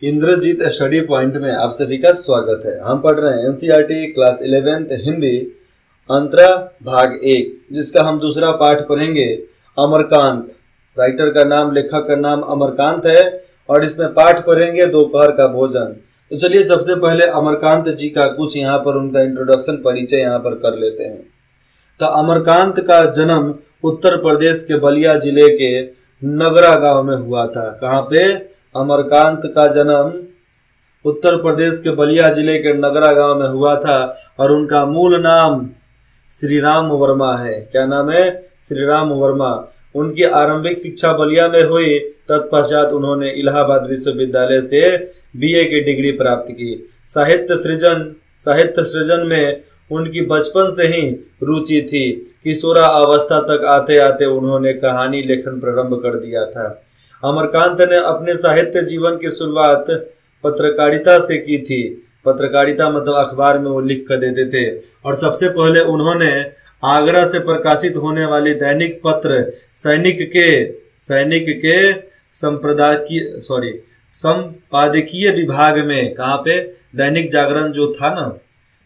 Indrajit study point में आप सभी का स्वागत है। हम पढ़ रहे हैं एनसीईआरटी क्लास 11th हिंदी अंतरा भाग 1, जिसका हम दूसरा पाठ पढ़ेंगे अमरकांत। राइटर का नाम, लेखक का नाम अमरकांत है और इसमें पाठ पढ़ेंगे दोपहर का भोजन। तो चलिए सबसे पहले अमरकांत जी का कुछ यहाँ पर उनका इंट्रोडक्शन, परिचय यहाँ पर कर लेते हैं। तो अमरकांत का जन्म उत्तर प्रदेश के बलिया जिले के नगरा गांव में हुआ था। कहाँ पे? अमरकांत का जन्म उत्तर प्रदेश के बलिया जिले के नगरा गांव में हुआ था और उनका मूल नाम श्री राम वर्मा है। क्या नाम है? श्री राम वर्मा। उनकी आरंभिक शिक्षा बलिया में हुई। तत्पश्चात उन्होंने इलाहाबाद विश्वविद्यालय से बीए की डिग्री प्राप्त की। साहित्य सृजन में उनकी बचपन से ही रुचि थी। किशोरा अवस्था तक आते आते उन्होंने कहानी लेखन प्रारंभ कर दिया था। अमरकांत ने अपने साहित्य जीवन की शुरुआत पत्रकारिता से की थी। पत्रकारिता मतलब अखबार में वो लिख कर देते थे और सबसे पहले उन्होंने आगरा से प्रकाशित होने वाली दैनिक पत्र सैनिक के संपादकीय विभाग में, कहाँ पे? दैनिक जागरण जो था ना,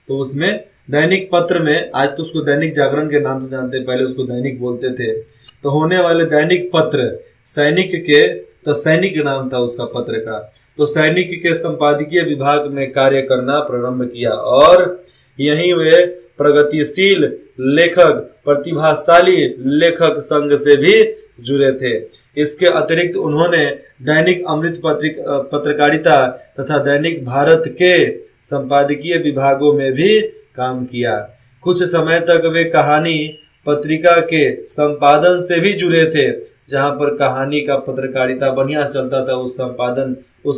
तो उसमें दैनिक पत्र में, आज तो उसको दैनिक जागरण के नाम से जानते, पहले उसको दैनिक बोलते थे, तो होने वाले दैनिक पत्र सैनिक के, तो सैनिक नाम था उसका पत्र का, तो सैनिक के संपादकीय विभाग में कार्य करना प्रारंभ किया और यहीं वे प्रगतिशील लेखक, प्रतिभाशाली लेखक संघ से भी जुड़े थे। इसके अतिरिक्त उन्होंने दैनिक अमृत पत्रकारिता तथा दैनिक भारत के संपादकीय विभागों में भी काम किया। कुछ समय तक वे कहानी पत्रिका के संपादन से भी जुड़े थे, जहां पर कहानी का पत्रकारिता बढ़िया चलता था। उस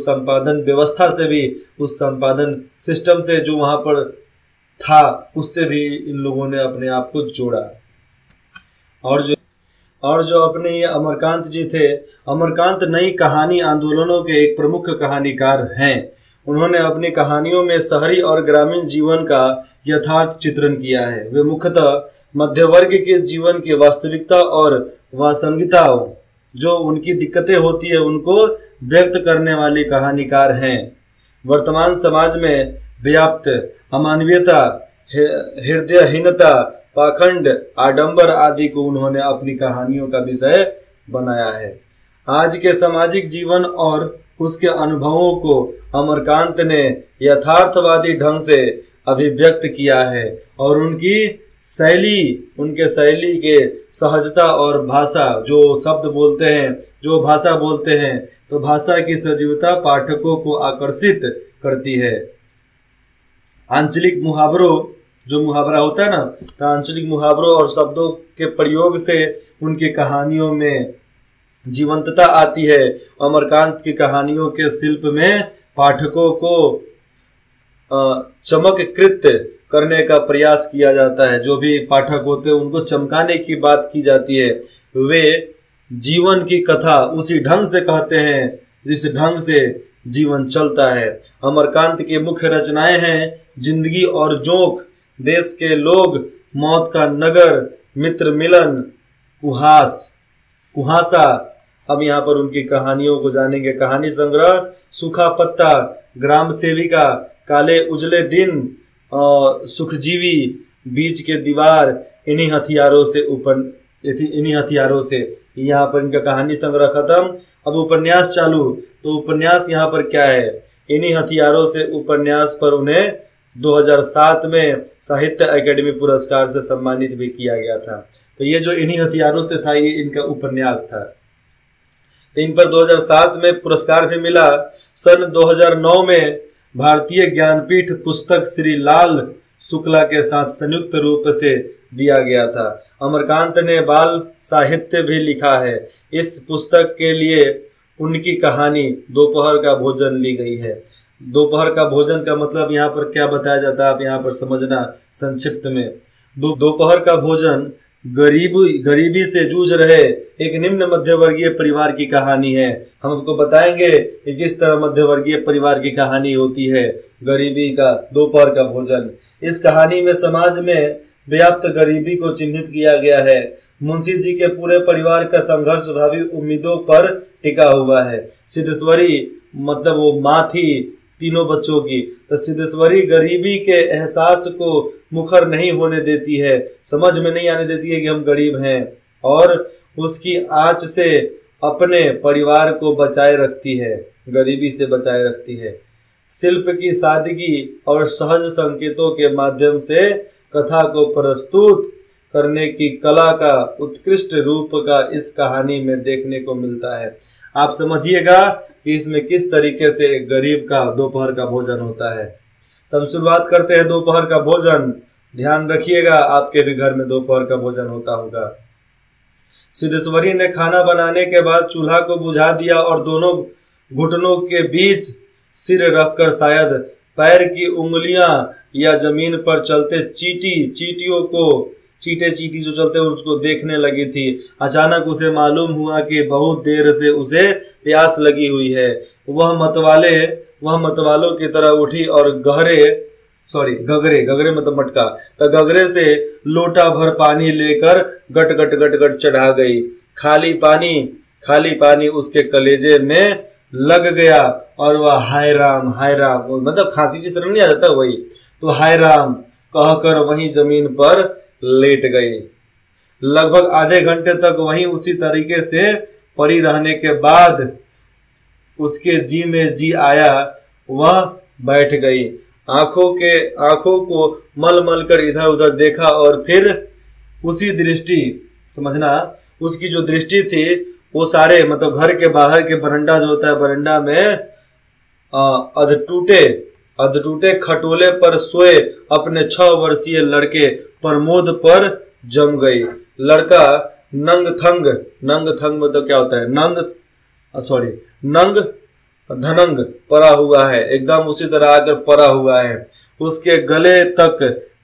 संपादन व्यवस्था से भी, उस संपादन सिस्टम से जो वहां पर था, उससे भी इन लोगों ने अपने आप को जोड़ा। और जो अपने ये अमरकांत जी थे, अमरकांत नई कहानी आंदोलनों के एक प्रमुख कहानीकार हैं। उन्होंने अपनी कहानियों में शहरी और ग्रामीण जीवन का यथार्थ चित्रण किया है। वे मुख्यतः मध्य वर्ग के जीवन की वास्तविकता और वास्तविकताओं, जो उनकी दिक्कतें होती है, उनको व्यक्त करने वाली कहानीकार हैं। वर्तमान समाज में व्याप्त अमानवीयता, हृदयहीनता, पाखंड, आडंबर आदि को उन्होंने अपनी कहानियों का विषय बनाया है। आज के सामाजिक जीवन और उसके अनुभवों को अमरकांत ने यथार्थवादी ढंग से अभिव्यक्त किया है और उनके शैली के सहजता और भाषा, जो शब्द बोलते हैं, जो भाषा बोलते हैं, तो भाषा की सजीवता पाठकों को आकर्षित करती है। आंचलिक मुहावरों, जो मुहावरा होता है ना, तो आंचलिक मुहावरों और शब्दों के प्रयोग से उनकी कहानियों में जीवंतता आती है। अमरकांत की कहानियों के शिल्प में पाठकों को चमककृत करने का प्रयास किया जाता है। जो भी पाठक होते हैं उनको चमकाने की बात की जाती है। वे जीवन की कथा उसी ढंग से कहते हैं जिस ढंग से जीवन चलता है। अमरकांत की मुख्य रचनाएं हैं जिंदगी और जोंक, देश के लोग, मौत का नगर, मित्र मिलन, कुहासा। अब यहाँ पर उनकी कहानियों को जानेंगे। कहानी संग्रह सूखा पत्ता, ग्राम सेविका, काले उजले दिन, सुखजीवी, बीच के दीवार, इन्हीं हथियारों से यहाँ पर इनका कहानी संग्रह खत्म। अब उपन्यास चालू। तो उपन्यास यहाँ पर क्या है? इन्हीं हथियारों से उपन्यास पर उन्हें 2007 में साहित्य अकेडमी पुरस्कार से सम्मानित भी किया गया था। तो ये जो इन्हीं हथियारों से था, ये इनका उपन्यास था। तो इन पर 2007 में पुरस्कार भी मिला। सन 2009 में भारतीय ज्ञानपीठ पुस्तक श्री लाल शुक्ला के साथ संयुक्त रूप से दिया गया था। अमरकांत ने बाल साहित्य भी लिखा है। इस पुस्तक के लिए उनकी कहानी दोपहर का भोजन ली गई है। दोपहर का भोजन का मतलब यहाँ पर क्या बताया जाता है, आप यहाँ पर समझना संक्षिप्त में। दोपहर का भोजन गरीबी से जूझ रहे एक निम्न मध्यवर्गीय परिवार की कहानी है। हम आपको बताएंगे कि किस तरह मध्यवर्गीय परिवार की कहानी होती है। गरीबी का दोपहर का भोजन। इस कहानी में समाज में व्याप्त गरीबी को चिन्हित किया गया है। मुंशी जी के पूरे परिवार का संघर्ष भावी उम्मीदों पर टिका हुआ है। सिद्धेश्वरी मतलब वो माँ थी तीनों बच्चों की, तो सिद्धेश्वरी गरीबी के एहसास को मुखर नहीं होने देती है, समझ में नहीं आने देती है कि हम गरीब हैं, और उसकी आंच से अपने परिवार को बचाए रखती है, गरीबी से बचाए रखती है। शिल्प की सादगी और सहज संकेतों के माध्यम से कथा को प्रस्तुत करने की कला का उत्कृष्ट रूप का इस कहानी में देखने को मिलता है। आप समझिएगा कि इसमें किस तरीके से एक गरीब का दोपहर का भोजन होता है। तब शुरुआत करते हैं दोपहर का भोजन। ध्यान रखिएगा आपके भी घर में दोपहर का भोजन होता होगा। सिद्धेश्वरी ने खाना बनाने के बाद चूल्हा को बुझा दिया और दोनों घुटनों के बीच सिर रखकर शायद पैर की उंगलियां या जमीन पर चलते चीटी जो चलते हैं उसको देखने लगी थी। अचानक उसे मालूम हुआ कि बहुत देर से उसे प्यास लगी हुई है। वह मतवालों की तरह उठी और गगरे मतलब मटका, तो गगरे से लोटा भर पानी लेकर गट गट गट गट चढ़ा गई। खाली पानी उसके कलेजे में लग गया और वह हाय राम मतलब खांसी जिस तरह नहीं आ जाता वही, तो हाय राम कहकर वहीं जमीन पर लेट गई। लगभग आधे घंटे तक वहीं उसी तरीके से पड़ी रहने के बाद उसके जी में जी आया, वह बैठ गई। आंखों को मल कर इधर उधर देखा और फिर उसी दृष्टि, समझना उसकी जो दृष्टि थी वो सारे मतलब घर के बाहर के बरंडा जो होता है, बरंडा में अधटूटे खटोले पर सोए अपने 6 वर्षीय लड़के प्रमोद पर जम गई। लड़का नंग थंग मतलब क्या होता है, नंग धनंग पड़ा हुआ है, एकदम उसी तरह आकर पड़ा हुआ है। उसके गले तक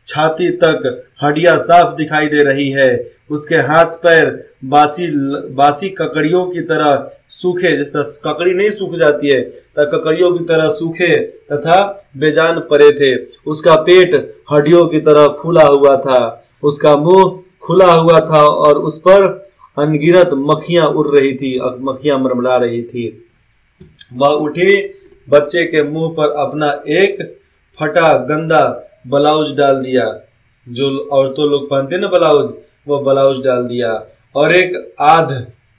छाती तक हड्डियां साफ दिखाई दे रही है। उसके हाथ पैर बासी ककड़ियों की तरह सूखे, जिस तरह ककड़ी नहीं सूख जाती है तो ककड़ियों की तरह सूखे तथा बेजान पड़े थे। उसका पेट हड्डियों की तरह फूला हुआ था, उसका मुंह खुला हुआ था और उस पर अनगिनत मक्खियां उड़ रही थी, मक्खियां मरमरा रही थी। वह उठी, बच्चे के मुंह पर अपना एक फटा गंदा ब्लाउज डाल दिया, जो औरतों लोग पहनते ना ब्लाउज, वो ब्लाउज डाल दिया और एक आध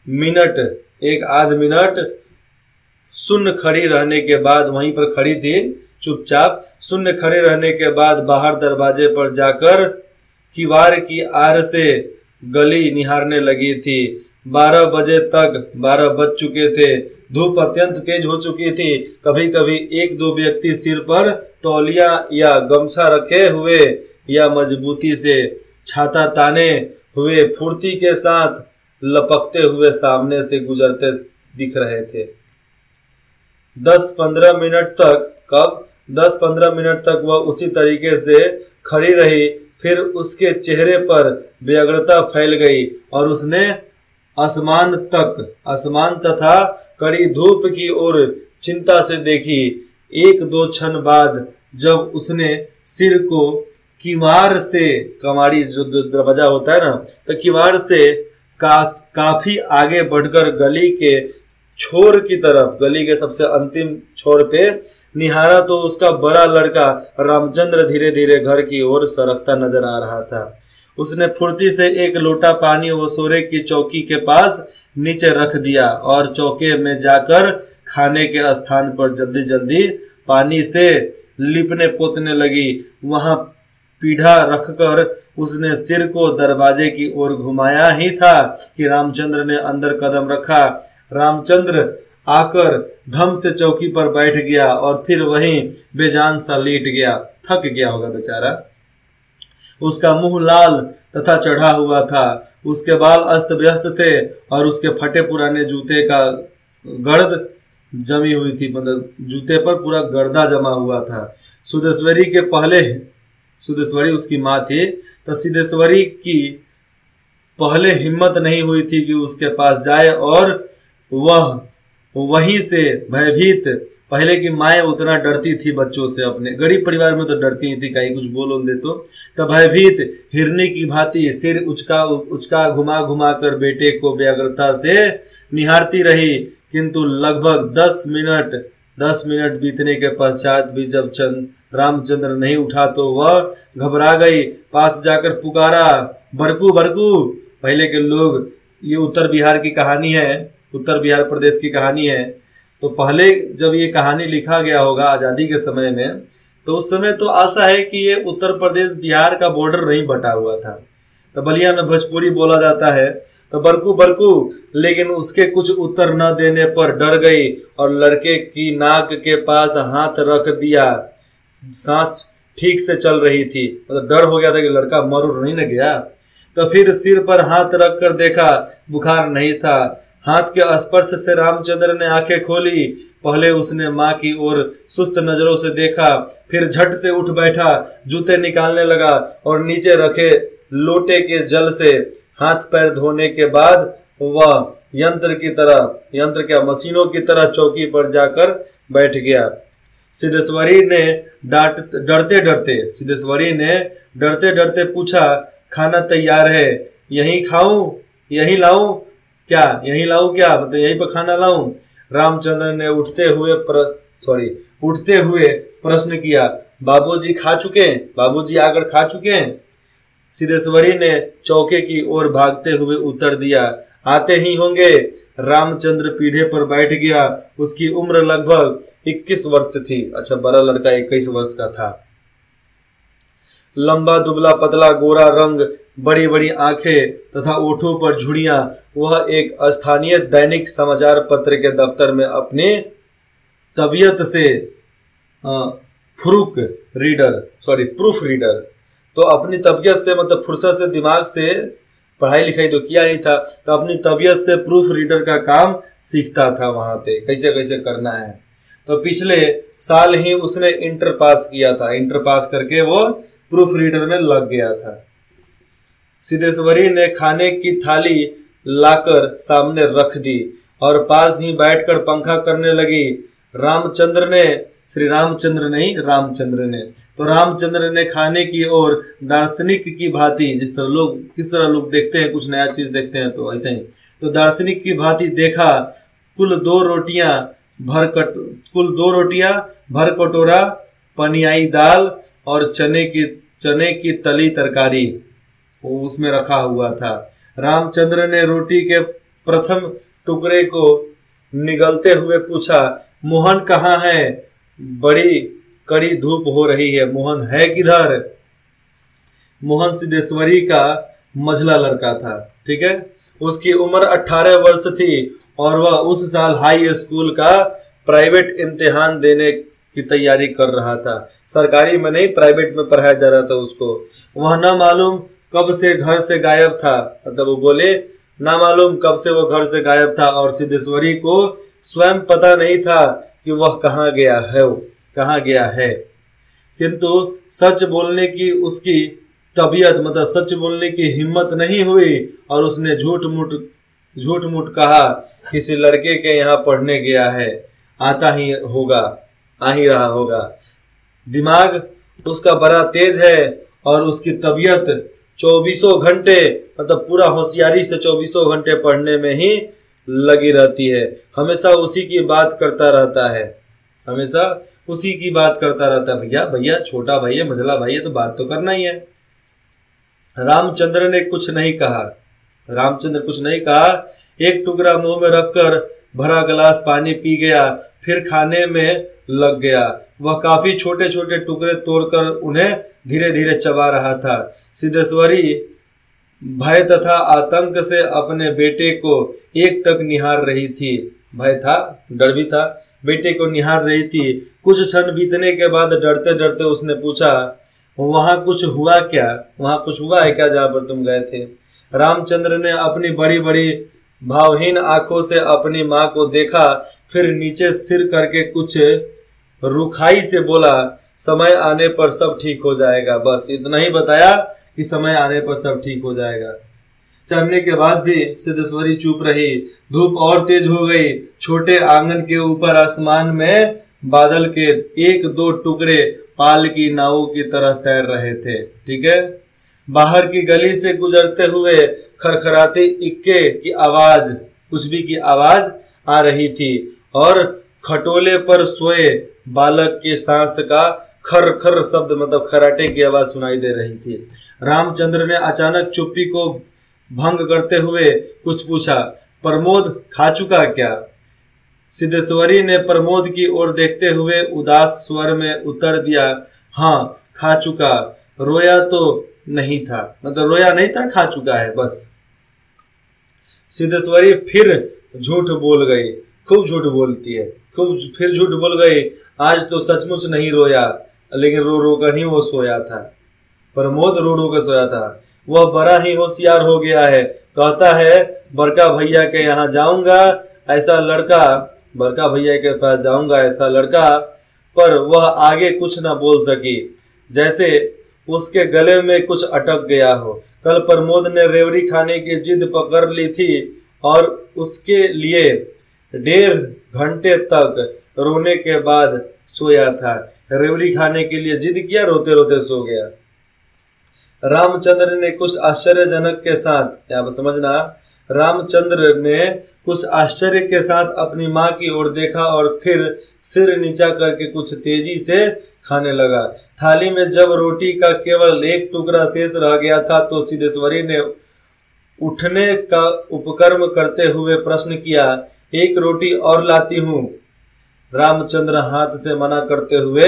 मिनट शून्य खड़ी रहने के बाद, वहीं पर खड़ी थी चुपचाप, शून्य खड़े रहने के बाद बाहर दरवाजे पर जाकर किवाड़ की आड़ से गली निहारने लगी थी। 12 बज चुके थे। धूप अत्यंत तेज हो चुकी थी। कभी कभी 1-2 व्यक्ति सिर पर तौलिया या गमछा रखे हुए या मजबूती से छाता ताने हुए फुर्ती के साथ लपकते हुए सामने से गुजरते दिख रहे थे। 10-15 मिनट तक वह उसी तरीके से खड़ी रही। फिर उसके चेहरे पर व्यग्रता फैल गई और उसने आसमान तथा कड़ी धूप की ओर चिंता से देखी। 1-2 क्षण बाद जब उसने सिर को किवाड़ से, कमाड़ी जो दरवाजा होता है ना, तो किवाड़ से काफी आगे बढ़कर गली के छोर की तरफ, गली के सबसे अंतिम छोर पे निहारा तो उसका बड़ा लड़का रामचंद्र धीरे धीरे घर की ओर सरकता नजर आ रहा था। उसने फुर्ती से एक लोटा पानी वो सोरे की चौकी के पास नीचे रख दिया और चौके में जाकर खाने के स्थान पर जल्दी जल्दी पानी से लिपने पोतने लगी। वहां पीढ़ा रखकर उसने सिर को दरवाजे की ओर घुमाया ही था कि रामचंद्र ने अंदर कदम रखा। रामचंद्र आकर धम से चौकी पर बैठ गया और फिर वहीं बेजान सा लेट गया। थक गया होगा बेचारा। उसका मुंह लाल तथा चढ़ा हुआ था, उसके बाल अस्त व्यस्त थे और उसके फटे पुराने जूते का गर्द जमी हुई थी, मतलब जूते पर पूरा गर्दा जमा हुआ था। सिद्धेश्वरी उसकी माँ थी, तो सिद्धेश्वरी की पहले हिम्मत नहीं हुई थी कि उसके पास जाए और वह वहीं से भयभीत पहले की माएँ उतना डरती थी बच्चों से, अपने गरीब परिवार में तो डरती ही थी, कहीं कुछ बोल दे तो भयभीत हिरनी की भांति सिर उचका उचका घुमा घुमा कर बेटे को व्यग्रता से निहारती रही। किंतु लगभग 10 मिनट बीतने के पश्चात भी जब रामचंद्र नहीं उठा तो वह घबरा गई। पास जाकर पुकारा, बरकू बरकू। पहले के लोग, ये उत्तर बिहार की कहानी है, उत्तर बिहार प्रदेश की कहानी है। तो पहले जब ये कहानी लिखा गया होगा आज़ादी के समय में, तो उस समय तो आशा है कि ये उत्तर प्रदेश बिहार का बॉर्डर नहीं बटा हुआ था। तो बलिया में भोजपुरी बोला जाता है, तो बरकू बरकू। लेकिन उसके कुछ उत्तर न देने पर डर गई और लड़के की नाक के पास हाथ रख दिया। सांस ठीक से चल रही थी, मतलब डर हो गया था कि लड़का मर नहीं न गया। तो फिर सिर पर हाथ रख कर देखा, बुखार नहीं था। हाथ के स्पर्श से रामचंद्र ने आंखें खोली। पहले उसने माँ की ओर सुस्त नजरों से देखा, फिर झट से उठ बैठा, जूते निकालने लगा और नीचे रखे लोटे के जल से हाथ पैर धोने के बाद वह यंत्र क्या मशीनों की तरह चौकी पर जाकर बैठ गया। सिद्धेश्वरी ने डरते डरते पूछा, खाना तैयार है, यहीं खाऊं, यहीं लाऊं क्या, मतलब यहीं पर खाना लाऊं? रामचंद्र ने उठते हुए प्रश्न किया, बाबूजी आकर खा चुके हैं? सिद्धेश्वरी ने चौके की ओर भागते हुए उत्तर दिया, आते ही होंगे। रामचंद्र पीढ़े पर बैठ गया। उसकी उम्र लगभग 21 वर्ष थी। अच्छा, बड़ा लड़का 21 वर्ष का था। लंबा दुबला पतला गोरा रंग, बड़ी बड़ी आंखें तथा ओठों पर झुर्रियां। वह एक स्थानीय दैनिक समाचार पत्र के दफ्तर में अपनी तबीयत से प्रूफ रीडर, तो अपनी तबीयत से, मतलब फुर्सत से, दिमाग से, पढ़ाई लिखाई तो किया ही था, तो अपनी तबीयत से प्रूफ रीडर का काम सीखता था वहां पे, कैसे कैसे करना है। तो पिछले साल ही उसने इंटर पास किया था। इंटर पास करके वो प्रूफ रीडर में लग गया था। सिद्धेश्वरी ने खाने की थाली लाकर सामने रख दी और पास ही बैठकर पंखा करने लगी। रामचंद्र ने खाने की और दार्शनिक की भांति, किस तरह लोग देखते हैं, कुछ नया चीज देखते हैं तो ऐसे ही, तो दार्शनिक की भांति देखा। कुल दो रोटियां भर कटोरा पनियाई दाल और चने की तली तरकारी उसमें रखा हुआ था। रामचंद्र ने रोटी के प्रथम टुकड़े को निगलते हुए पूछा, मोहन कहाँ है? बड़ी कड़ी धूप हो रही है, मोहन है किधर? मोहन सिद्धेश्वरी का मझला लड़का था, ठीक है। उसकी उम्र 18 वर्ष थी और वह उस साल हाई स्कूल का प्राइवेट इम्तिहान देने की तैयारी कर रहा था। सरकारी में नहीं, प्राइवेट में पढ़ाया जा रहा था उसको। वह न मालूम कब से घर से गायब था, मतलब वो बोले ना मालूम कब से वो घर से गायब था और सिद्धेश्वरी को स्वयं पता नहीं था कि वह कहाँ गया है। किंतु सच बोलने की उसकी तबीयत, मतलब सच बोलने की हिम्मत नहीं हुई और उसने झूठ मूठ कहा, किसी लड़के के यहाँ पढ़ने गया है, आ ही रहा होगा। दिमाग उसका बड़ा तेज है और उसकी तबीयत 24 घंटे, मतलब पूरा होशियारी से 24 घंटे पढ़ने में ही लगी रहती है। हमेशा उसी की बात करता रहता है, भैया छोटा भाई है, मझला भाई है, तो बात तो करना ही है। रामचंद्र कुछ नहीं कहा। एक टुकड़ा मुंह में रखकर भरा गिलास पानी पी गया, फिर खाने में लग गया। वह काफी छोटे छोटे टुकड़े तोड़कर उन्हें धीरे धीरे चबा रहा था। सिद्धेश्वरी भय तथा आतंक से अपने बेटे को एकटक निहार रही थी। भय था, डर भी था, बेटे को निहार रही थी। कुछ क्षण बीतने के बाद डरते डरते उसने पूछा, वहां कुछ हुआ है क्या जहां पर तुम गए थे? रामचंद्र ने अपनी बड़ी बड़ी भावहीन आंखों से अपनी माँ को देखा, फिर नीचे सिर करके कुछ रुखाई से बोला, समय आने पर सब ठीक हो जाएगा। बस इतना ही बताया कि समय आने पर सब ठीक हो जाएगा। चढ़ने के बाद भी सिद्धेश्वरी चुप रही। धूप और तेज हो गई। छोटे आंगन के ऊपर आसमान में बादल के एक दो टुकड़े पाल की नावों की तरह तैर रहे थे। ठीक है। बाहर की गली से गुजरते हुए खरखराती इक्के की आवाज, कुछ भी की आवाज आ रही थी और खटोले पर सोए बालक की सांस का खर खर शब्द, मतलब खराटे की आवाज सुनाई दे रही थी। रामचंद्र ने अचानक चुप्पी को भंग करते हुए कुछ पूछा, प्रमोद खा चुका क्या? सिद्धेश्वरी ने प्रमोद की ओर देखते हुए उदास स्वर में उत्तर दिया, हाँ खा चुका, रोया तो नहीं था, मतलब रोया नहीं था, खा चुका है बस। सिद्धेश्वरी फिर झूठ बोल गई, खूब झूठ बोलती है, खूब फिर झूठ बोल गई, आज तो सचमुच नहीं रोया, लेकिन रो रो कर ही वो सोया था। प्रमोद रो रो कर सोया था। वह बड़ा ही होशियार हो गया है, कहता है बड़का भैया के यहाँ जाऊंगा, ऐसा लड़का, बड़का भैया के पास जाऊंगा ऐसा लड़का, पर वह आगे कुछ न बोल सकी, जैसे उसके गले में कुछ अटक गया हो। कल प्रमोद ने रेवड़ी खाने की जिद पकड़ ली थी और उसके लिए 1.5 घंटे तक रोने के बाद सोया था। रेवड़ी खाने के लिए जिद किया, रोते रोते सो गया। रामचंद्र ने कुछ आश्चर्यजनक के साथ, यहाँ पर समझना, रामचंद्र ने कुछ आश्चर्य के साथ अपनी माँ की ओर देखा और फिर सिर नीचा करके कुछ तेजी से खाने लगा। थाली में जब रोटी का केवल एक टुकड़ा शेष रह गया था तो सिद्धेश्वरी ने उठने का उपक्रम करते हुए प्रश्न किया, एक रोटी और लाती हूँ। रामचंद्र हाथ से मना करते हुए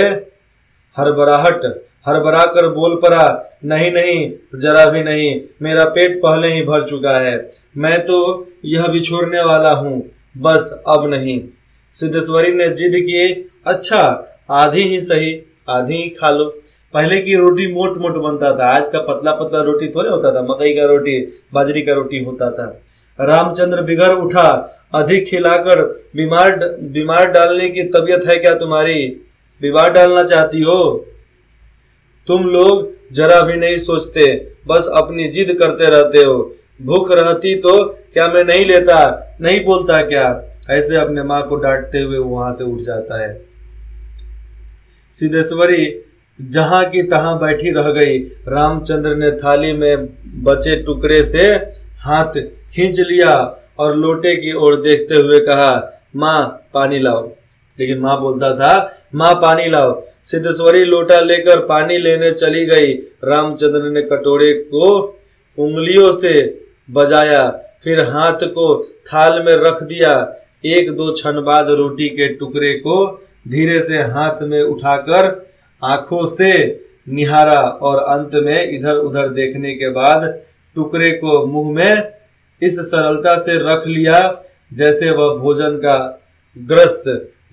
हड़बड़ा कर बोल पड़ा, नहीं नहीं, जरा भी नहीं, मेरा पेट पहले ही भर चुका है, मैं तो यह भी छोड़ने वाला हूँ, बस अब नहीं। सिद्धेश्वरी ने जिद की, अच्छा आधी ही सही, आधी ही खा लो। पहले की रोटी मोट मोट बनता था, आज का पतला पतला रोटी थोड़े होता था, मकई का रोटी, बाजरी का रोटी होता था। रामचंद्र बिगड़ उठा, अधिक खिलाकर बीमार डालने की तबीयत है क्या तुम्हारी? बीमार डालना चाहती हो? तुम लोग जरा भी नहीं सोचते, बस अपनी जिद करते रहते हो। भूख रहती तो क्या मैं नहीं लेता, नहीं बोलता क्या? ऐसे अपने माँ को डांटते हुए वहां से उठ जाता है। सिद्धेश्वरी जहां की तहां बैठी रह गई। रामचंद्र ने थाली में बचे टुकड़े से हाथ खींच लिया और लोटे की ओर देखते हुए कहा, माँ पानी लाओ। लेकिन माँ बोलता था, माँ पानी लाओ। सिद्धेश्वरी लोटा लेकर पानी लेने चली गई। रामचंद्र ने कटोरे को उंगलियों से बजाया, फिर हाथ को थाल में रख दिया। 1-2 क्षण बाद रोटी के टुकड़े को धीरे से हाथ में उठाकर आंखों से निहारा और अंत में इधर उधर देखने के बाद टुकड़े को मुंह में इस सरलता से रख लिया जैसे वह भोजन का ग्रस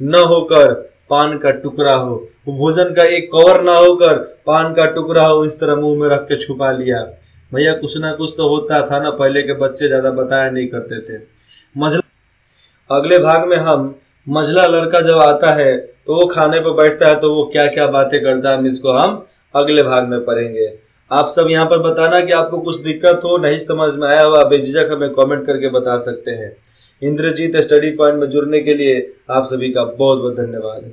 न होकर पान का टुकड़ा हो, वो भोजन का एक कवर ना होकर पान का टुकड़ा हो, इस तरह मुंह में रख के छुपा लिया। भैया कुछ ना कुछ तो होता था ना, पहले के बच्चे ज्यादा बताया नहीं करते थे। मझला अगले भाग में हम मझला लड़का जब आता है तो वो खाने पर बैठता है तो वो क्या क्या बातें करता है, इसको हम अगले भाग में पढ़ेंगे। आप सब यहाँ पर बताना कि आपको कुछ दिक्कत हो, नहीं समझ में आया हुआ, बेझिझक हमें कमेंट करके बता सकते हैं। इंद्रजीत स्टडी पॉइंट में जुड़ने के लिए आप सभी का बहुत बहुत धन्यवाद।